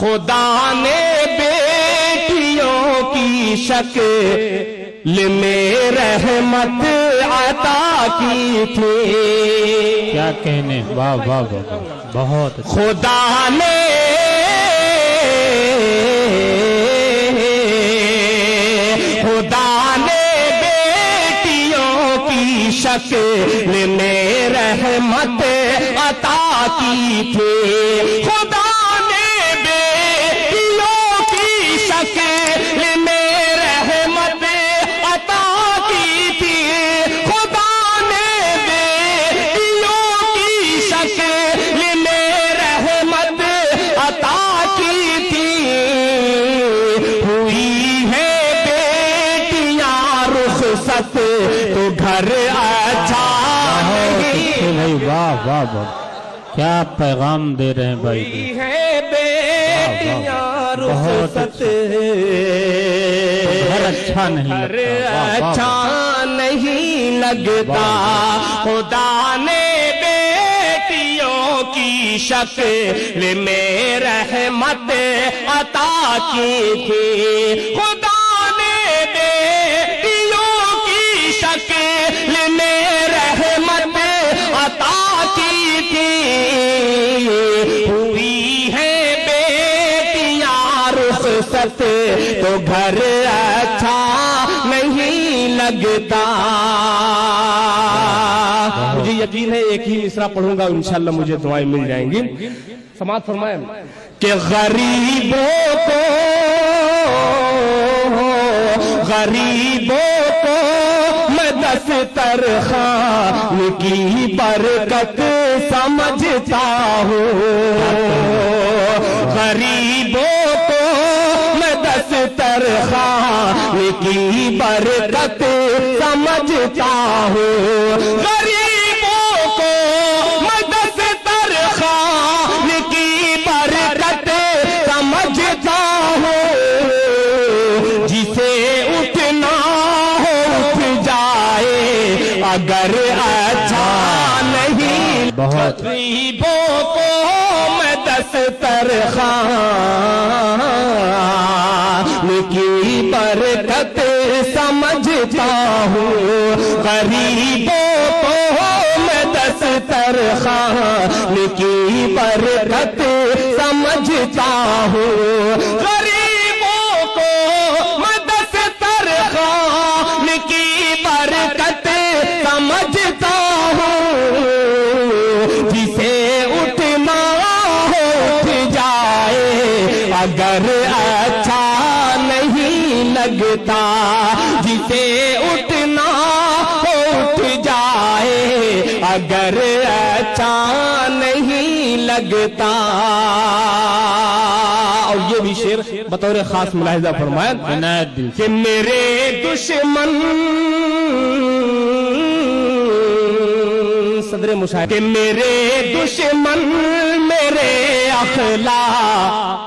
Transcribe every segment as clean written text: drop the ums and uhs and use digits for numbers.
خدا نے بیٹیوں کی شکل میں رحمت عطا کی تھی. کیا کہنے، واہ واہ واہ، بہت اچھا. خدا نے بیٹیوں کی شکل میں رحمت عطا کی تھی. خدا نے بیٹیوں کی شکل میں رحمت عطا کی تھی. خدا نے بیٹیوں کی شکل میں رحمت عطا کی تھی. ہوئی ہے بیٹیاں رخصت تو گھر اچھا بھائی، واہ واہ واہ، کیا پیغام دے رہے ہیں بھائی. ہے بیٹیاں رخصت گھر اچھا نہیں لگتا، اچھا نہیں لگتا. خدا نے بیٹیوں کی شکل میں رحمت عطا کی تھی. خدا نے بیٹیوں کی شکل میں رحمت عطا کی تھی. ہوئی ہے بیٹیاں رخصت تو گھر اچھا نہیں لگتا. مجھے یقین ہے ایک ہی مصرع پڑھوں گا، انشاءاللہ مجھے دعائیں مل جائیں گی. سماعت فرمائیں کہ غریبوں کو میں دسترخوان کی برکت سمجھتا ہوں. غریبوں کو میں دسترخوان کی برکت سمجھتا ہوں. غریبوں کو میں دسترخوان کی برکت سمجھتا ہوں. جسے اٹھنا ہو اٹھ جائے اگر اچھا نہیں. غریبوں کو میں دسترخوان کی برکت سمجھتا ہوں. غریبوں کو میں دسترخوان کی برکت سمجھتا ہوں. غریبوں کو میں دسترخوان کی برکت سمجھتا ہوں. جسے اٹھنا ہو اٹھ جائے اگر اچھا نہیں لگتا. جسے اٹھنا ہو اٹھ جائے اگر اچھا نہیں لگتا. اور یہ بھی شعر بطور خاص ملاحظہ فرمائیں کہ میرے دشمن صدر مشاہد کہ میرے دشمن میرے اخلاق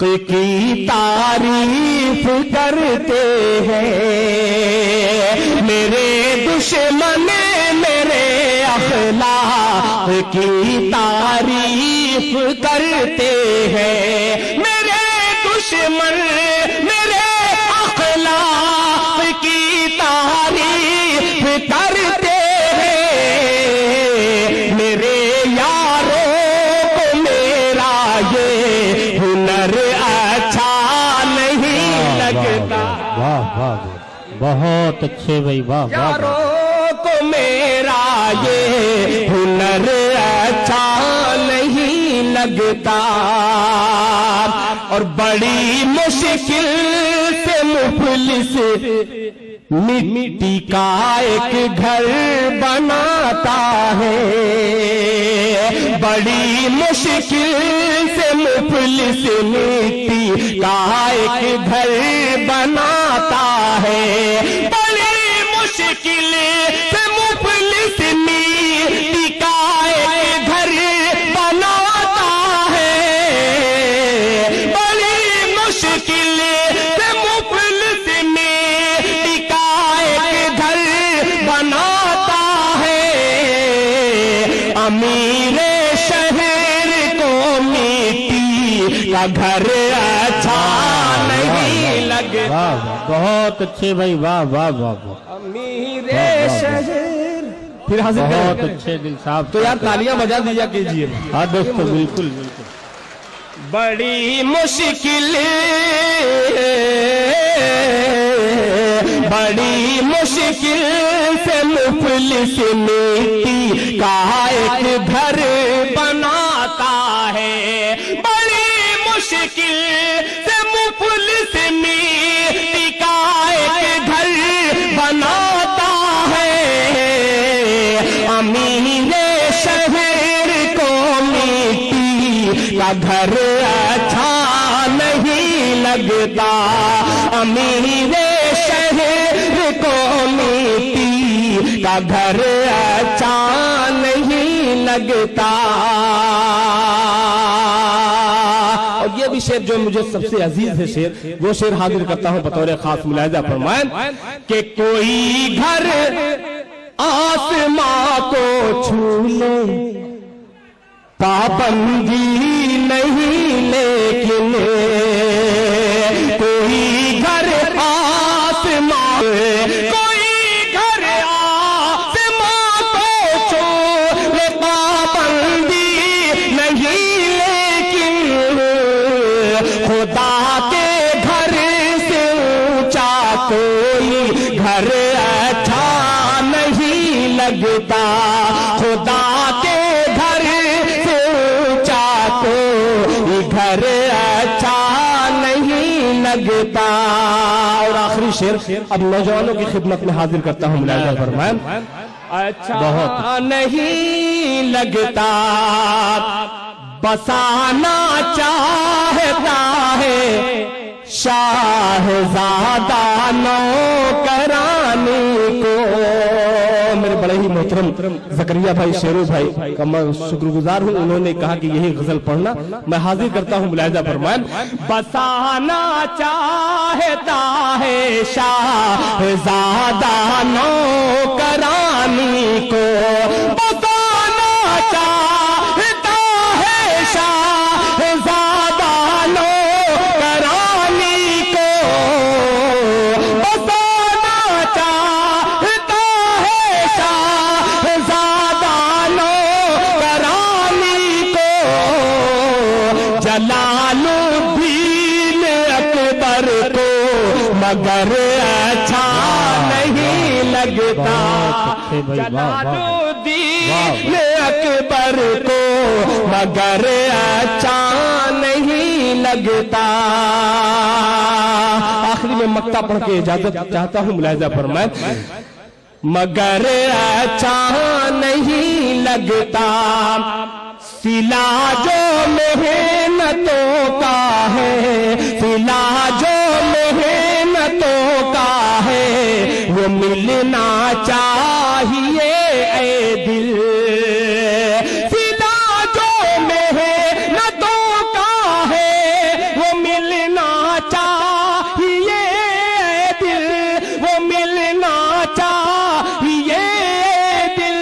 کی تعریف کرتے ہیں. میرے دشمن میرے اخلاق کی تعریف کرتے ہیں. میرے دشمن میرے اخلاق کی تعریف کرتے ہیں. میرے یاروں کو میرا یہ ہنر اچھا نہیں لگتا. واہ واہ، بہت اچھے بھائی، واہ واہ. یاروں کو میرا یہ ہنر اچھا نہیں لگتا. اور بڑی مشکل سے مفلس مٹی کا ایک گھر بناتا ہے. بڑی مشکل سے مفلس مٹی کا ایک گھر بناتا ہے. بڑی مشکل سے مفلس مٹی کا ایک گھر بناتا ہے. بڑی مشکل سے مفلس مٹی کا ایک گھر بناتا ہے. امیر شہر کو مٹی का घर अच्छा नहीं लगे। वाह वाह, बहुत अच्छे भाई, वाह वाह वाह वाह, अमीरे शहर। फिर हाजिर बहुत करें। अच्छे दिल साहब। तो यार तालियां बजा दीजिए कीजिए। हाँ दोस्तों, बिल्कुल बिल्कुल। बड़ी मुश्किल बड़ी मुश्किल से मुफलिस मिट्टी का एक घर बनाता है। बड़ी मुश्किल से मुफलिस मिट्टी का एक घर बनाता है। अमीर शहर को मिट्टी का घर अच्छा नहीं लगता। अमीर शहर को मिट्टी का घर अच्छा नहीं लगता। और ये भी शेर जो मुझे सबसे अजीज है शेर, वो शेर हाजिर करता हूं बतौर खास मुलाहिजा फरमाएं कि कोई घर आसमां को छू ले पाबंदी नहीं, लेकिन कोई घर आसमां, कोई घर आसमां को छू ले पाबंदी नहीं, लेकिन खुदा के घर से ऊंचा कोई घर अच्छा नहीं लगता। खुदा के घर से ऊंचा कोई घर अच्छा नहीं लगता। और आखिरी शेर अब नौजवानों की खिदमत में हाजिर करता हूं, मुलाहिजा फरमाएं। अच्छा बहुत नहीं लगता बसाना चाहता है शाहजादा नौकरानी को। मेरे बड़े ही मोहतरम जकरिया भाई, शेरू भाई का मैं शुक्रगुजार हूँ, उन्होंने कहा कि यही गजल पढ़ना। मैं हाजिर करता हूँ, मुलाहिजा फरमाएं। बसाना चाहता है शाहजादा नौकरानी को। बसाना चाहता है शाहजादा नौकरानी को। बसाना चाहता है शाहजादा नौकरानी को। जलालुद्दीन अकबर को मगर अच्छा नहीं लगता। जलालुद्दीन अकबर को मगर अच्छा नहीं लगता। आखिरी में मक्ता पढ़ के इजाजत चाहता हूं, मुलाहिजा फरमाएं। मगर अच्छा नहीं लगता सिला जो मेहनतों का है, सिला जो मेहनतों का है, वो मिलना चाहिए ऐ दिल। सिला जो मेहनतों का है, वो मिलना चाहिए ऐ दिल, वो मिलना चाहिए दिल।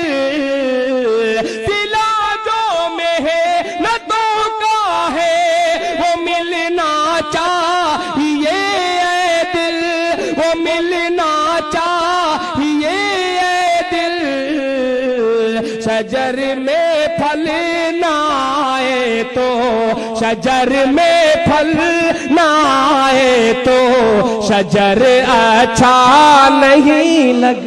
सिला जो मेहनतों का है, वो मिलना चाहिए दिल, वो मिलना चाहिए दिल। शजर में फल ना आए तो, शजर में फल ना आए तो शजर अच्छा नहीं लग